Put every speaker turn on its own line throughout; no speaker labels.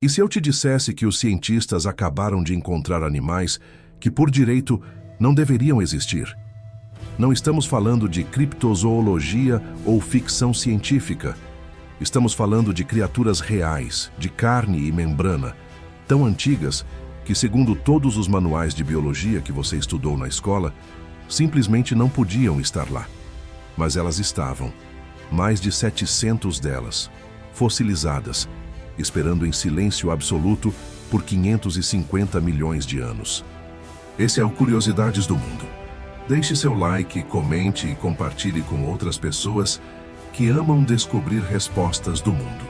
E se eu te dissesse que os cientistas acabaram de encontrar animais que, por direito, não deveriam existir? Não estamos falando de criptozoologia ou ficção científica. Estamos falando de criaturas reais, de carne e membrana, tão antigas que, segundo todos os manuais de biologia que você estudou na escola, simplesmente não podiam estar lá. Mas elas estavam, mais de 700 delas, fossilizadas, esperando em silêncio absoluto por 550 milhões de anos. Esse é o Curiosidades do Mundo. Deixe seu like, comente e compartilhe com outras pessoas que amam descobrir respostas do mundo.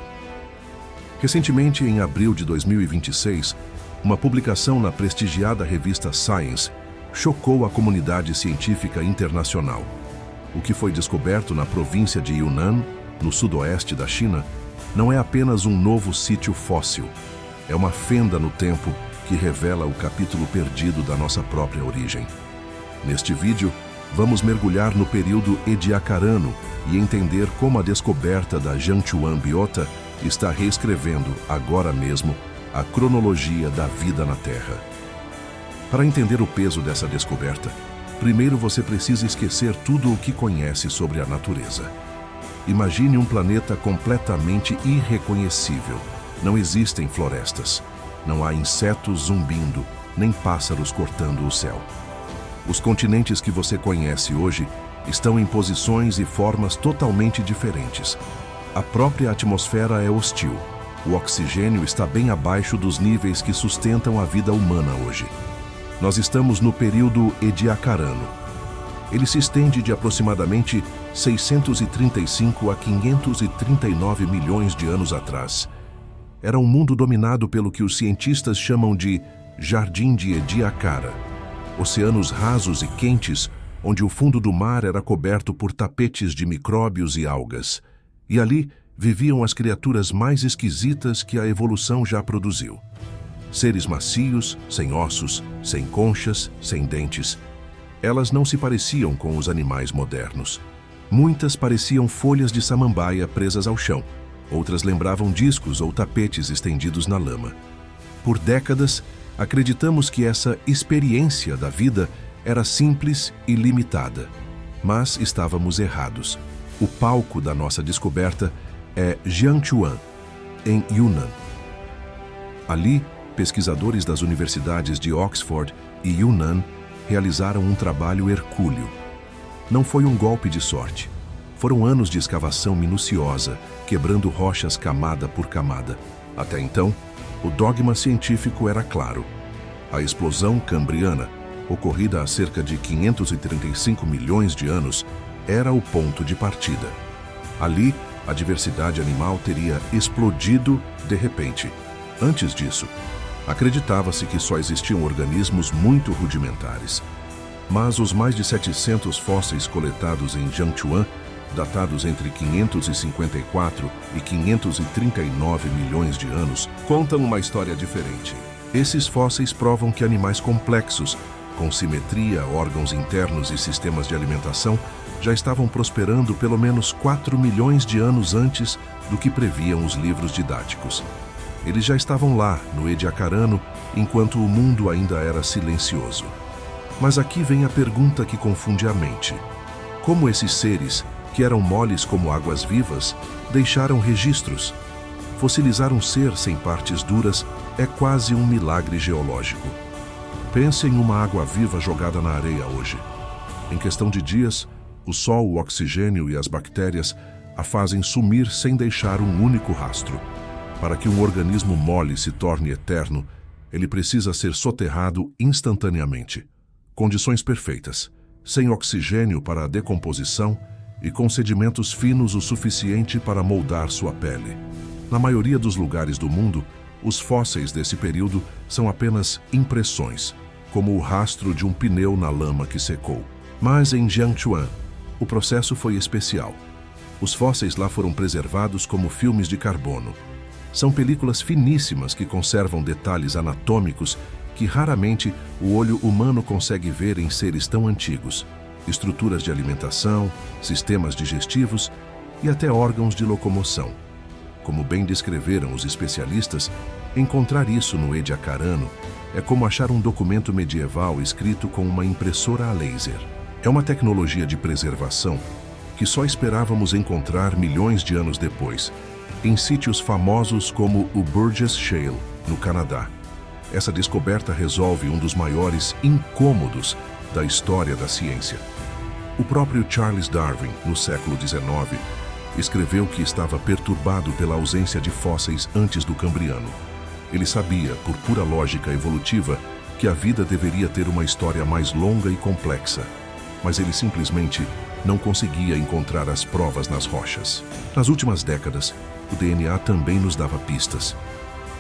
Recentemente, em abril de 2026, uma publicação na prestigiada revista Science chocou a comunidade científica internacional. O que foi descoberto na província de Yunnan, no sudoeste da China, não é apenas um novo sítio fóssil. É uma fenda no tempo que revela o capítulo perdido da nossa própria origem. Neste vídeo, vamos mergulhar no período Ediacarano e entender como a descoberta da Jiangchuan Biota está reescrevendo, agora mesmo, a cronologia da vida na Terra. Para entender o peso dessa descoberta, primeiro você precisa esquecer tudo o que conhece sobre a natureza. Imagine um planeta completamente irreconhecível. Não existem florestas. Não há insetos zumbindo, nem pássaros cortando o céu. Os continentes que você conhece hoje estão em posições e formas totalmente diferentes. A própria atmosfera é hostil. O oxigênio está bem abaixo dos níveis que sustentam a vida humana hoje. Nós estamos no período Ediacarano. Ele se estende de aproximadamente 635 a 539 milhões de anos atrás. Era um mundo dominado pelo que os cientistas chamam de Jardim de Ediacara. Oceanos rasos e quentes, onde o fundo do mar era coberto por tapetes de micróbios e algas. E ali viviam as criaturas mais esquisitas que a evolução já produziu. Seres macios, sem ossos, sem conchas, sem dentes. Elas não se pareciam com os animais modernos. Muitas pareciam folhas de samambaia presas ao chão. Outras lembravam discos ou tapetes estendidos na lama. Por décadas, acreditamos que essa experiência da vida era simples e limitada. Mas estávamos errados. O palco da nossa descoberta é Jiangchuan, em Yunnan. Ali, pesquisadores das universidades de Oxford e Yunnan realizaram um trabalho hercúleo. Não foi um golpe de sorte. Foram anos de escavação minuciosa, quebrando rochas camada por camada. Até então, o dogma científico era claro. A explosão cambriana, ocorrida há cerca de 535 milhões de anos, era o ponto de partida. Ali, a diversidade animal teria explodido de repente. Antes disso, acreditava-se que só existiam organismos muito rudimentares. Mas os mais de 700 fósseis coletados em Jiangchuan, datados entre 554 e 539 milhões de anos, contam uma história diferente. Esses fósseis provam que animais complexos, com simetria, órgãos internos e sistemas de alimentação, já estavam prosperando pelo menos 4 milhões de anos antes do que previam os livros didáticos. Eles já estavam lá, no Ediacarano, enquanto o mundo ainda era silencioso. Mas aqui vem a pergunta que confunde a mente. Como esses seres, que eram moles como águas vivas, deixaram registros? Fossilizar um ser sem partes duras é quase um milagre geológico. Pense em uma água viva jogada na areia hoje. Em questão de dias, o sol, o oxigênio e as bactérias a fazem sumir sem deixar um único rastro. Para que um organismo mole se torne eterno, ele precisa ser soterrado instantaneamente. Condições perfeitas, sem oxigênio para a decomposição e com sedimentos finos o suficiente para moldar sua pele. Na maioria dos lugares do mundo, os fósseis desse período são apenas impressões, como o rastro de um pneu na lama que secou. Mas em Jiangchuan, o processo foi especial. Os fósseis lá foram preservados como filmes de carbono. São películas finíssimas que conservam detalhes anatômicos que raramente o olho humano consegue ver em seres tão antigos. Estruturas de alimentação, sistemas digestivos e até órgãos de locomoção. Como bem descreveram os especialistas, Encontrar isso no Ediacarano é como achar um documento medieval escrito com uma impressora a laser. É uma tecnologia de preservação que só esperávamos encontrar milhões de anos depois, em sítios famosos como o Burgess Shale, no Canadá. Essa descoberta resolve um dos maiores incômodos da história da ciência. O próprio Charles Darwin, no século XIX, escreveu que estava perturbado pela ausência de fósseis antes do Cambriano. Ele sabia, por pura lógica evolutiva, que a vida deveria ter uma história mais longa e complexa, mas ele simplesmente não conseguia encontrar as provas nas rochas. Nas últimas décadas, o DNA também nos dava pistas.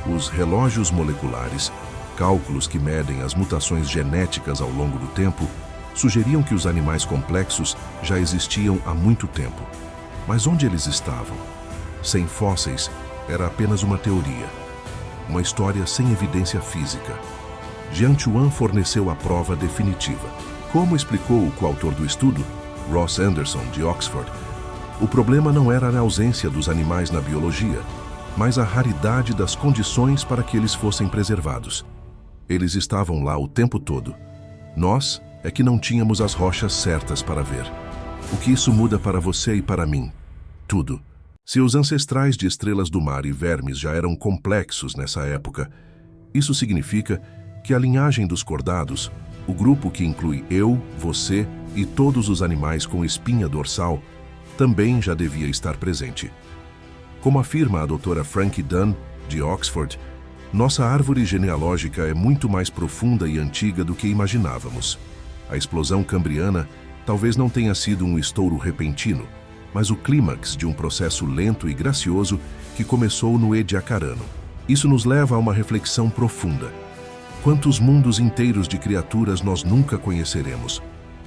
Os relógios moleculares, cálculos que medem as mutações genéticas ao longo do tempo, sugeriam que os animais complexos já existiam há muito tempo. Mas onde eles estavam? Sem fósseis, era apenas uma teoria. Uma história sem evidência física. Jian Chuan forneceu a prova definitiva. Como explicou o coautor do estudo, Ross Anderson, de Oxford, o problema não era a ausência dos animais na biologia, mas a raridade das condições para que eles fossem preservados. Eles estavam lá o tempo todo. Nós é que não tínhamos as rochas certas para ver. O que isso muda para você e para mim? Tudo. Se os ancestrais de estrelas do mar e vermes já eram complexos nessa época, isso significa que a linhagem dos cordados, o grupo que inclui eu, você e todos os animais com espinha dorsal, também já devia estar presente. Como afirma a doutora Frankie Dunn, de Oxford, nossa árvore genealógica é muito mais profunda e antiga do que imaginávamos. A explosão cambriana talvez não tenha sido um estouro repentino, mas o clímax de um processo lento e gracioso que começou no Ediacarano. Isso nos leva a uma reflexão profunda. Quantos mundos inteiros de criaturas nós nunca conheceremos?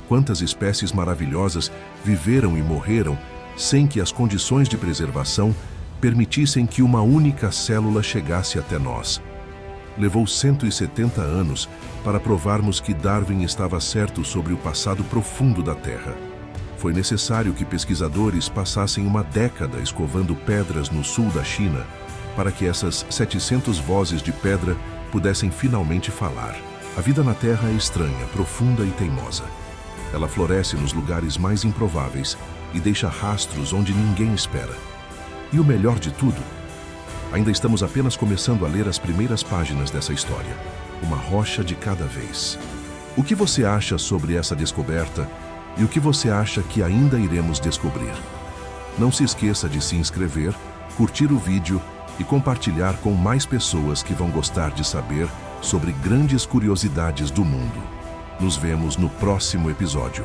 Quantas espécies maravilhosas viveram e morreram sem que as condições de preservação permitissem que uma única célula chegasse até nós? Levou 170 anos para provarmos que Darwin estava certo sobre o passado profundo da Terra. Foi necessário que pesquisadores passassem uma década escovando pedras no sul da China para que essas 700 vozes de pedra pudessem finalmente falar. A vida na Terra é estranha, profunda e teimosa. Ela floresce nos lugares mais improváveis e deixa rastros onde ninguém espera. E o melhor de tudo, ainda estamos apenas começando a ler as primeiras páginas dessa história. Uma rocha de cada vez. O que você acha sobre essa descoberta e o que você acha que ainda iremos descobrir? Não se esqueça de se inscrever, curtir o vídeo e compartilhar com mais pessoas que vão gostar de saber sobre grandes curiosidades do mundo. Nos vemos no próximo episódio.